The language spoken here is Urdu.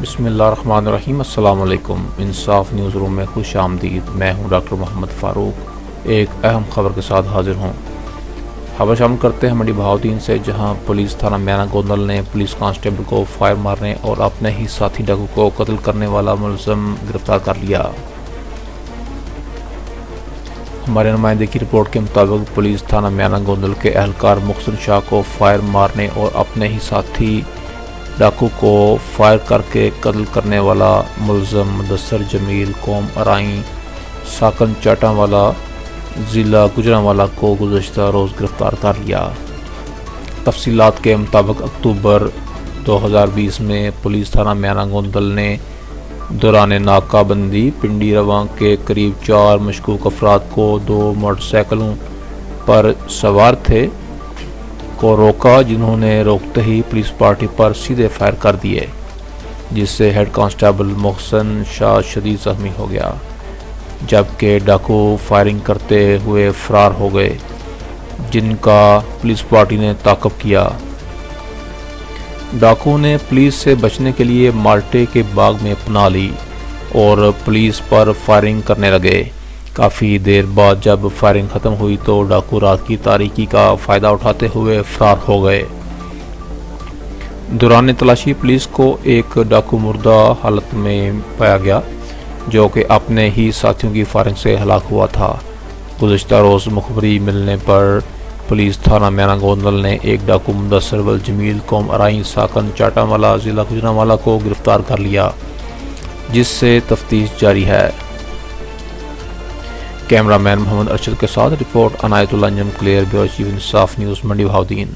بسم اللہ الرحمن الرحیم۔ السلام علیکم۔ انصاف نیوز روم میں خوش آمدید۔ میں ہوں ڈاکٹر محمد فاروق، ایک اہم خبر کے ساتھ حاضر ہوں۔ خبر شامل کرتے ہیں منڈی بہاؤدین سے، جہاں پولیس تھانہ میانہ گوندل نے پولیس کانسٹیبل کو فائر مارنے اور اپنے ہی ساتھی ڈاکو کو قتل کرنے والا ملزم گرفتار کر لیا۔ ہمارے نمائندے کی رپورٹ کے مطابق پولیس تھانہ میانہ گوندل کے اہلکار محسن شاہ کو فائر مارنے اور اپنے ہی ساتھی ڈاکو کو فائر کر کے قتل کرنے والا ملزم مدثر جمیل قوم ارائیں ساکن چاٹاں والا ضلع گجرانوالہ کو گزشتہ روز گرفتار کر لیا۔ تفصیلات کے مطابق اکتوبر 2020 میں پولیس تھانہ میانہ گوندل نے دوران ناکہ بندی پنڈی رواں کے قریب 4 مشکوک افراد کو 2 موٹر سائیکلوں پر سوار تھے کو روکا، جنہوں نے روکتے ہی پولیس پارٹی پر سیدھے فائر کر دیے، جس سے ہیڈ کانسٹیبل محسن شاہ شدید زخمی ہو گیا، جبکہ ڈاکو فائرنگ کرتے ہوئے فرار ہو گئے، جن کا پولیس پارٹی نے تعاقب کیا۔ ڈاکو نے پولیس سے بچنے کے لیے مالٹے کے باغ میں پناہ لی اور پولیس پر فائرنگ کرنے لگے۔ کافی دیر بعد جب فائرنگ ختم ہوئی تو ڈاکو رات کی تاریکی کا فائدہ اٹھاتے ہوئے فرار ہو گئے۔ دوران تلاشی پولیس کو ایک ڈاکو مردہ حالت میں پایا گیا، جو کہ اپنے ہی ساتھیوں کی فائرنگ سے ہلاک ہوا تھا۔ گزشتہ روز مخبری ملنے پر پولیس تھانہ میانہ گوندل نے ایک ڈاکو مدثر جمیل قوم ارائیں ساکن چاٹاں والا ضلع گجرانوالہ کو گرفتار کر لیا، جس سے تفتیش جاری ہے۔ کیمرہ مین محمد ارشد کے ساتھ رپورٹ عنایت اللہ انجم کلیئر، بیورو چیف انصاف نیوز، منڈی بہاؤدین۔